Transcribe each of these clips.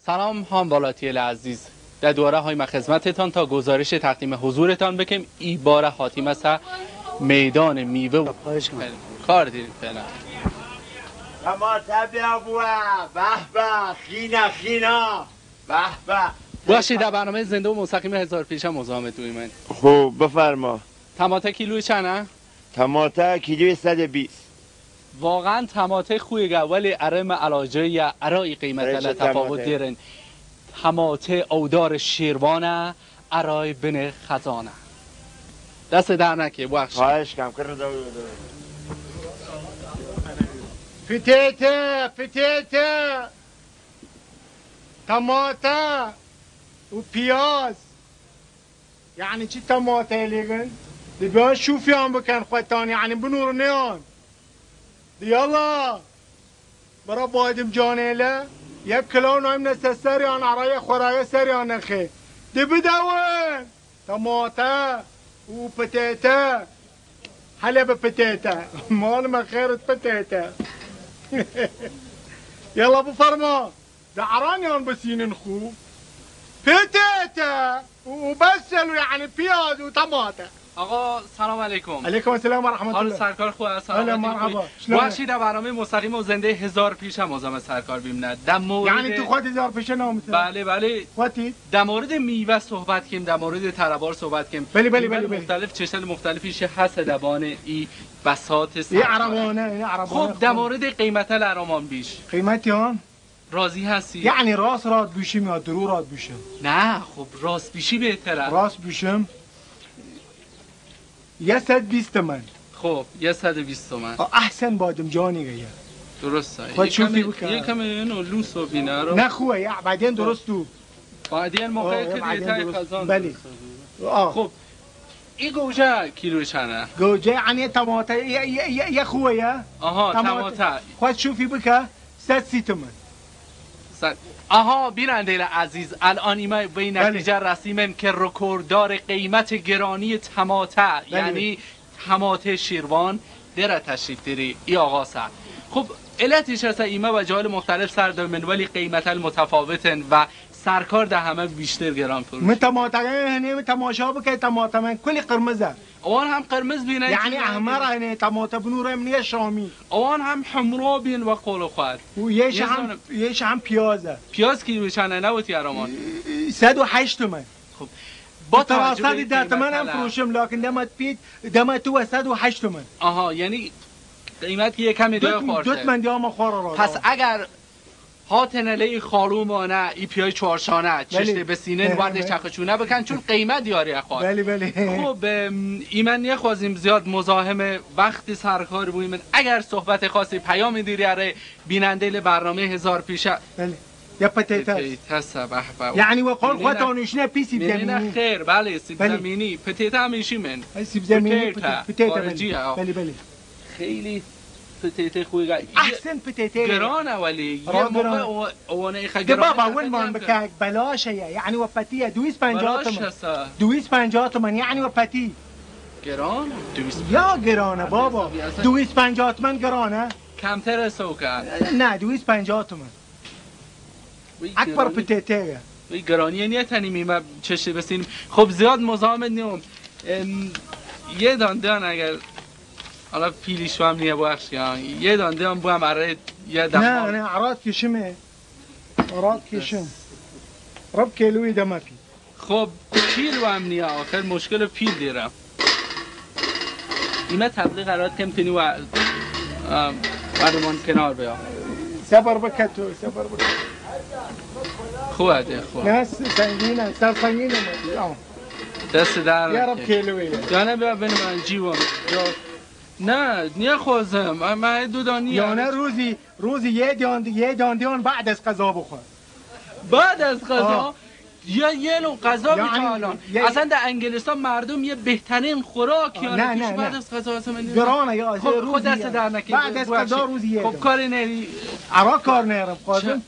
سلام حامبالاتیل عزیز، در دوره های ما خدمتتان تا گزارش تقدیم حضورتان بکم. ای بار حاتم است میدان میوه و کار داریم فعلا. اما تبیا بوه به به خینا به به. باشید در برنامه زنده و مستقیم هزار پیشم مزاحمت دوی من. خوب بفرما. تماته کیلوی چنده؟ تماته کیلوی 120. واقعا تماته خویه ولی ارم علاجه یا ارای قیمت تفاوت دیرن. تماته اودار شیروانه ارای بن خزانه. دست در نکه بخش. خواهش کم کرده پتیته طماطه و پیاز. يعني چی طماطه لیگن؟ دی بیان شوفیان بکن خودتان يعني بنور نیان. يلا برا بايدم جانيله يبكلون هم نستسريان عرايا خرايا سريان اخي دي بدون طماطه وبتيتا حلب بتيتا مال ما خيرت بتيتا يلا ابو فرما دعرانيان بسين نخو بتيتا وبسل يعني بياز وطماطه. آقا سلام علیکم. علیکم السلام و رحمت الله. حال سرکار خوب است؟ حالا مرحبا. باشید در برنامه مستقیم و زنده هزار پیش هم مزاحم سرکار بیم. در مورد یعنی تو خود هزار پیش نامته؟ بله خودی؟ در مورد میوه صحبت کنیم، در مورد تربار صحبت کنیم. بله مختلف چشل مختلفیش هست دبان ای بساط این عربانه خب در مورد قیمت الارمان بیش قیمتی هم راضی هستی؟ یعنی راست راد بیشیم یا درو راد بیشم؟ نه خب راست بیشی بهتره. راست بیشم 120 تومن. خب 120 تومن احسن بادم جانی گیه. درسته. خود شوفی بکن. یکم اینو لوس و بینه رو. نه خوبه یا بعدین درست تو. بعدین موقعی که دیتای خزان. بله. خب این گوجه کیلو چنده؟ گوجه یعنی طماطه یا خوبه یا؟ آها طماطه. خود شوفی بکن 130 تومن. آها بیننده عزیز الان ایما به این نتیجه رسیمم که رکورددار قیمت گرانی طماطه یعنی طماطه شیروان در تشریف داری ای آقا سر. خب علتش هست ایما و جای مختلف سر دارن ولی قیمت متفاوتن و سرکار ده همه بیشتر گران فروش. من طماطه هنی تماشا بکن طماطه من کلی قرمزه. اوان هم قرمز بینه یعنی احمر هنی طماطه بنور من شامی. اوان هم حمرا بین و قول خود. و یهش هم پیازه. پیاز کیلو چنده نبودی ارمان؟ 108 تومن. خب با توسط 10 تومن هم فروشم لکن دمت تو 108 تومن. آها یعنی قیمت یه کمی دیگه خورده. دوت من دیام خورا. پس اگر هاتنله خارومانه ای پیای چهارشانه چشته به سینه وارد چخچونه بکن چون قیمت دیاری اخواد. بله. خب ایمن نخوازیم زیاد مزاحم وقت سرکار بویم. اگر صحبت خاصی پیام دیری اره بیننده برنامه هزار پیشه بله یا پتیتا یعنی و قول خودت آنشنه پی سیب زمینی خیر بله سیب زمینی پتیتا همیشی من سیب زمینی پتیتا بله خیلی پتیته خوی احسن پتیته گرانه ولی یه موقع اوانه خیلی گرانه بابا وين ما بكاك بلاشه يعني وفتيه 250 تومن 250 تومن يعني وفتي گران یا گرانه بابا 250 تومن گرانه کمتر سوکه نه 250 تومن اکبر پتیته وی گرانی نیه تنی میمه چشه بسینیم. خب زیاد مزاحمت نیم یه داندان اگر حالا پیلیشو هم نیه بخشی یه دانده هم بو هم برای یه دمار نه عراد کشمه عراد کشم رب کیلوی دمه پی. خب پیل هم نیه آخر مشکل پیل دیرم ایمه تبلیغ عراد کم تینی و برمان کنار بیا صبر بکتو صبر بکتو خوبه ده خوبه نه سنگینه سر سنگینه دست در یا رب کیلوی یعنی بیا بین من جیوان نه نیه خوزم من دو دانی یا نه روزی یه داندیان بعد از غذا بخور بعد از غذا یا یه نوع غذا میتوانن اصلا در انگلستان مردم یه بهترین خوراک نه بعد از غذا اصلا گرانه یا خود دست در نکنی بعد از غذا روزی یه خب کاری نری عراق کار نرم خواهدم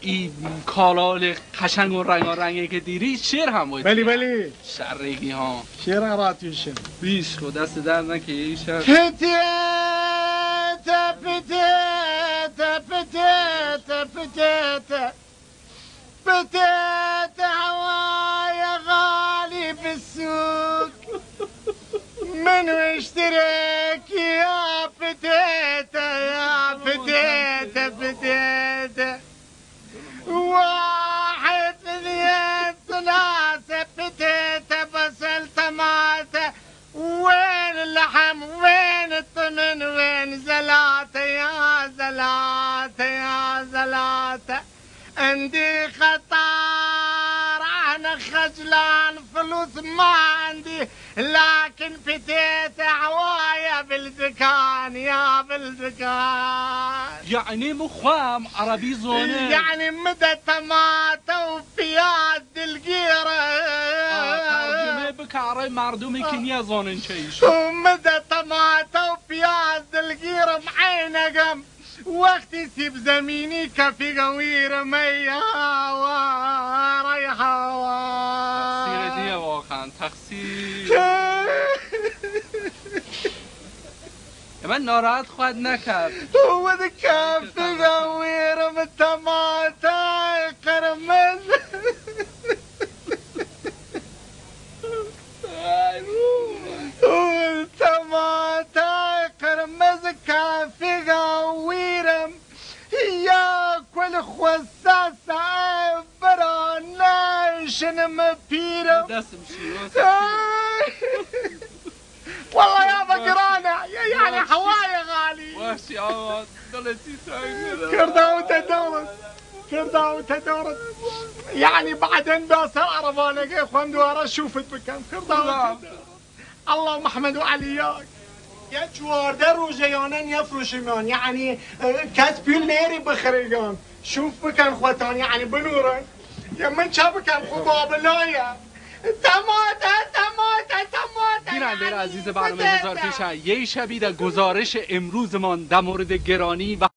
این کالال قشنگ و رنگی که دیری شیر هم باید بلی شرگی ها شیر عراتیشم بیش خود دست در نکنی شر پتیتا منو اشترك يا فتيته يا فتيته فتيته 1 2 3 فتيته بصل طماطه وين اللحم وين الطمن وين زلاته يا زلاته يا زلاته عندي خطار انا خجلان فلوس ما عندي لكن فتيته عوايه بالدكان يا بالدكان يعني مخام عربي زونه يعني مدى طماطه وبياز القيره ترجمه بكاره مردمی کنیا زونن چیش ومدى طماطه وبياز القيره معينقم وقت يسيب زميني كفي قويره ميا وريحه تقصیر دیگه واقعا تقصیر من ناراحت خواهد نکرد هو ذا كافي قويره من طماطه قرمز والطماطه قرمز كافي قويره ياكل خوساسه برانشن مبيره دستم شیروز والله يا بقرانه يعني حوايه غالي وحشی آقا دلتی تنگ كرداوته دورت كرداوته دورت يعني بعدين باسر عرفانك يا اخوان دواره شوفت بكم كرداوته اللهم احمد وعلياك يا 14 روزيانن يفرشمان يعني كاس بيل نيري بخريجان شوف بكم خوتان يعني بنورن يا من شافكم خطاب لايه بیننده عزیز برنامه گذار پیشن یه شبی در گزارش امروزمان در مورد گرانی و